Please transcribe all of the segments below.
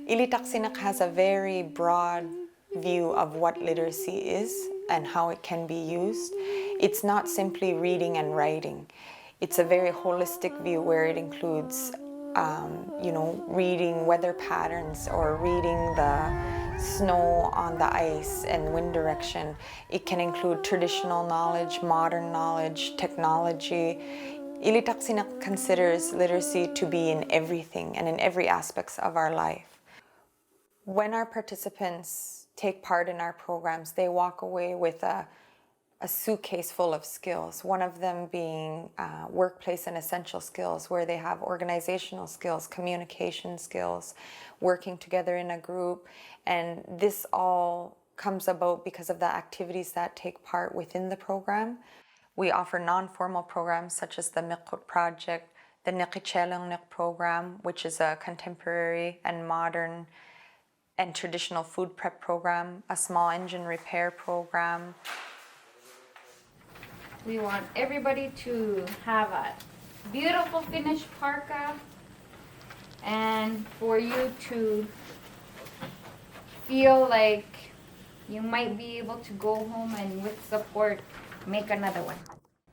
Ilitaqsiniq has a very broad view of what literacy is and how it can be used. It's not simply reading and writing. It's a very holistic view where it includes, reading weather patterns or reading the snow on the ice and wind direction. It can include traditional knowledge, modern knowledge, technology. Ilitaqsiniq considers literacy to be in everything and in every aspect of our life. When our participants take part in our programs, they walk away with a suitcase full of skills, one of them being workplace and essential skills, where they have organizational skills, communication skills, working together in a group. And this all comes about because of the activities that take part within the program. We offer non-formal programs such as the Inuktut project, the Ilitaqsiniq program, which is a contemporary and modern and traditional food prep program, a small engine repair program. We want everybody to have a beautiful finished parka and for you to feel like you might be able to go home and with support make another one.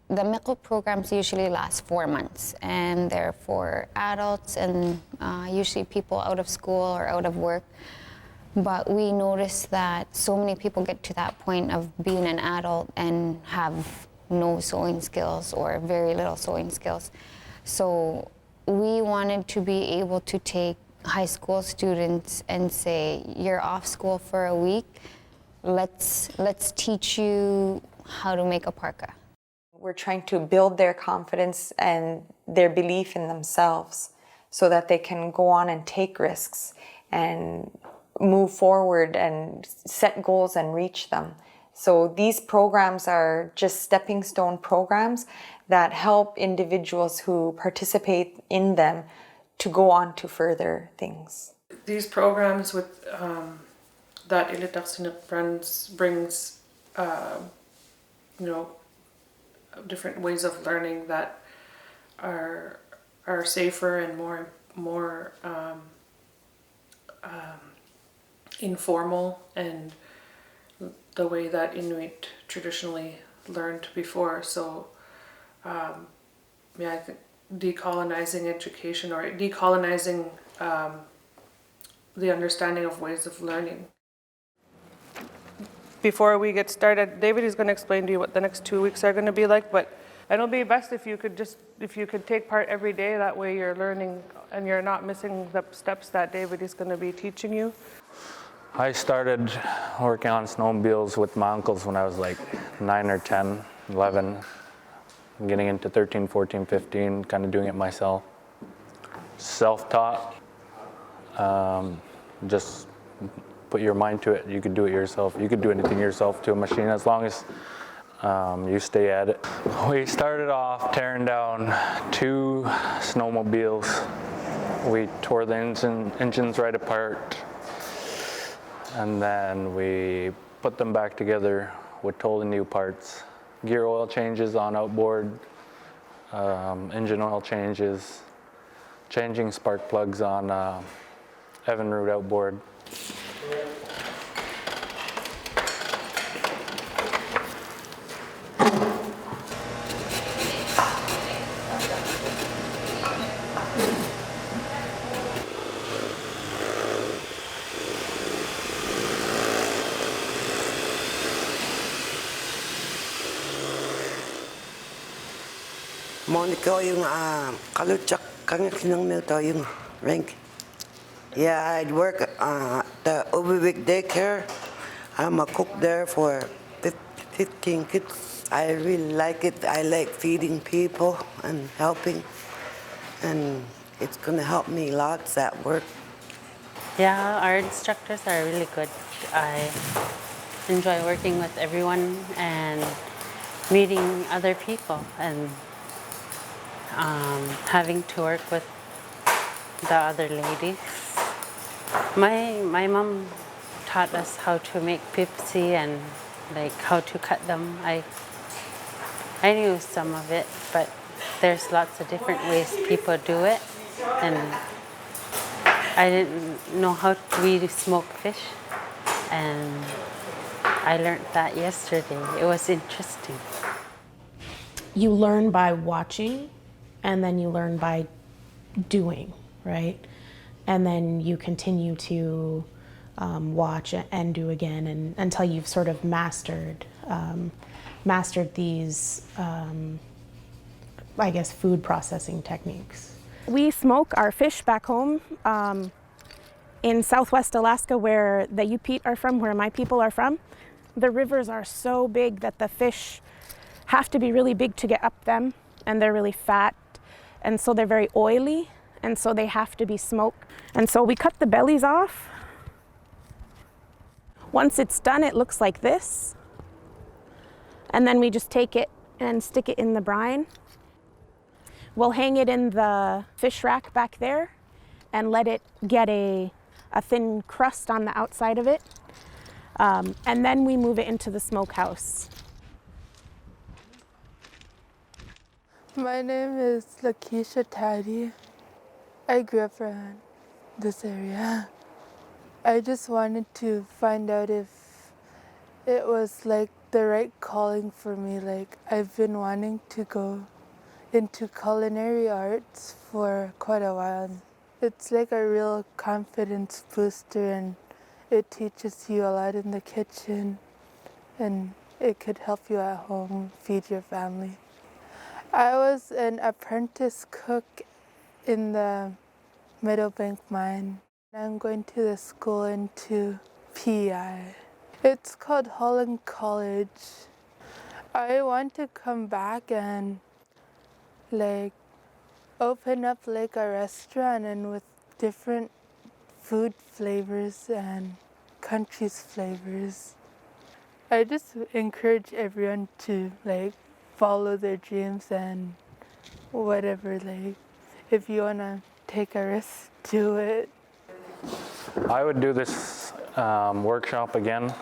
The Inuktut programs usually last 4 months, and they're for adults and usually people out of school or out of work. But we noticed that so many people get to that point of being an adult and have no sewing skills or very little sewing skills. So we wanted to be able to take high school students and say, you're off school for a week, let's teach you how to make a parka. We're trying to build their confidence and their belief in themselves so that they can go on and take risks and move forward and set goals and reach them. So these programs are just stepping stone programs that help individuals who participate in them to go on to further things. These programs with that Ilitaqsiniq brings different ways of learning that are safer and more informal, and the way that Inuit traditionally learned before. So I think decolonizing education, or decolonizing the understanding of ways of learning. Before we get started, David is going to explain to you what the next 2 weeks are going to be like, but it'll be best if you could take part every day. That way you're learning and you're not missing the steps that David is going to be teaching you. I started working on snowmobiles with my uncles when I was like 9 or 10, 11, getting into 13, 14, 15, kind of doing it myself. Self-taught, just put your mind to it. You could do it yourself. You could do anything yourself to a machine as long as you stay at it. We started off tearing down 2 snowmobiles. We tore the engines right apart. And then we put them back together with totally new parts. Gear oil changes on outboard, engine oil changes, changing spark plugs on Evinrude outboard. Monica yung kalutsak kang kinangmil to yung rank. Yeah, I'd work at the Overwick daycare. I'm a cook there for 15 kids. I really like it. I like feeding people and helping, and it's gonna help me lots at work. Yeah, our instructors are really good. I enjoy working with everyone and meeting other people and having to work with the other ladies. My mom taught us how to make pipsi and like how to cut them. I knew some of it, but there's lots of different ways people do it, and I didn't know how we smoke fish, and I learned that yesterday. It was interesting. You learn by watching, and then you learn by doing, right? And then you continue to watch and do again, and until you've sort of mastered these, I guess, food processing techniques. We smoke our fish back home in Southwest Alaska, where the Yup'ik are from, where my people are from. The rivers are so big that the fish have to be really big to get up them, and they're really fat, and so they're very oily, and so they have to be smoked. And so we cut the bellies off. Once it's done, it looks like this. And then we just take it and stick it in the brine. We'll hang it in the fish rack back there and let it get a thin crust on the outside of it. And then we move it into the smokehouse. My name is Lakeisha Taddy. I grew up around this area. I just wanted to find out if it was like the right calling for me. Like, I've been wanting to go into culinary arts for quite a while. It's like a real confidence booster, and it teaches you a lot in the kitchen, and it could help you at home feed your family. I was an apprentice cook in the Meadowbank mine. I'm going to the school into PI. It's called Holland College. I want to come back and like open up like a restaurant, and with different food flavors and countries' flavors. I just encourage everyone to like follow their dreams, and whatever, like if you want to take a risk, do it. I would do this workshop again.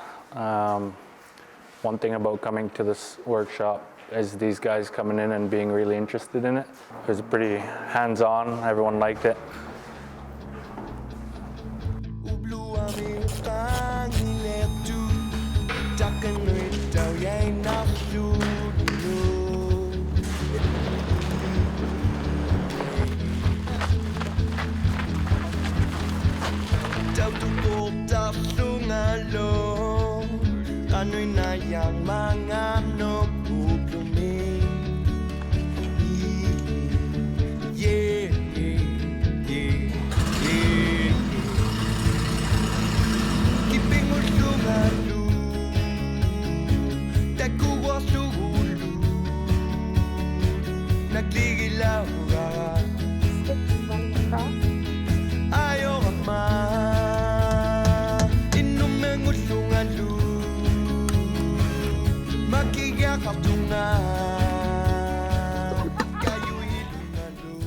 One thing about coming to this workshop is these guys coming in and being really interested in it. It was pretty hands-on, everyone liked it.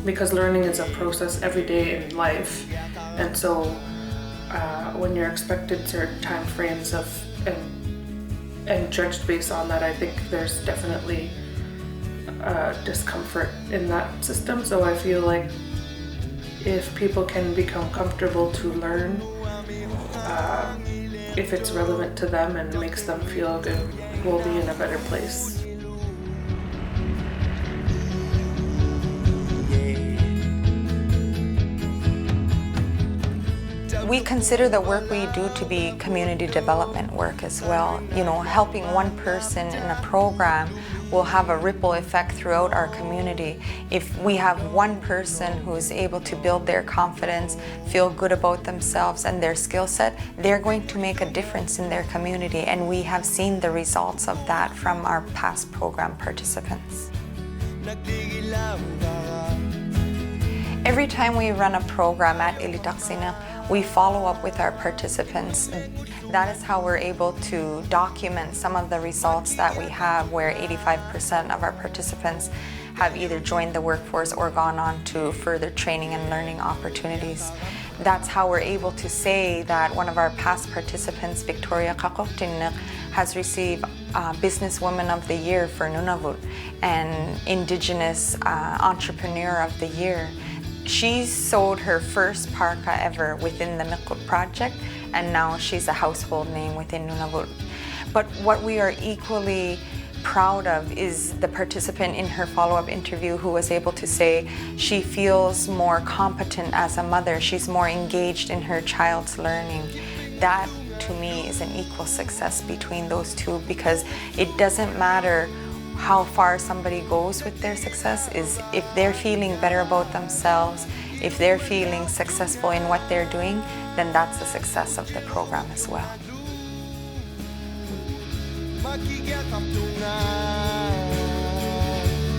Because learning is a process every day in life, and so when you're expected certain time frames of and judged based on that, I think there's definitely discomfort in that system. So I feel like if people can become comfortable to learn, if it's relevant to them and makes them feel good, we'll be in a better place. We consider the work we do to be community development work as well. You know, helping one person in a program will have a ripple effect throughout our community. If we have one person who's able to build their confidence, feel good about themselves and their skill set, they're going to make a difference in their community, and we have seen the results of that from our past program participants. Every time we run a program at Ilitaqsiniq, we follow up with our participants. That is how we're able to document some of the results that we have, where 85% of our participants have either joined the workforce or gone on to further training and learning opportunities. That's how we're able to say that one of our past participants, Victoria Qaujimajatuqangit, has received Businesswoman of the Year for Nunavut and Indigenous Entrepreneur of the Year. She sewed her first parka ever within the Inuktut project, and now she's a household name within Nunavut. But what we are equally proud of is the participant in her follow-up interview who was able to say she feels more competent as a mother, she's more engaged in her child's learning. That, to me, is an equal success between those two, because it doesn't matter how far somebody goes with their success. Is if they're feeling better about themselves, if they're feeling successful in what they're doing, then that's the success of the program as well.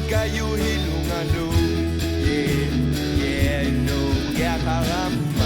Kayu hilungan do, yeah, yeah, no, yeah, karam.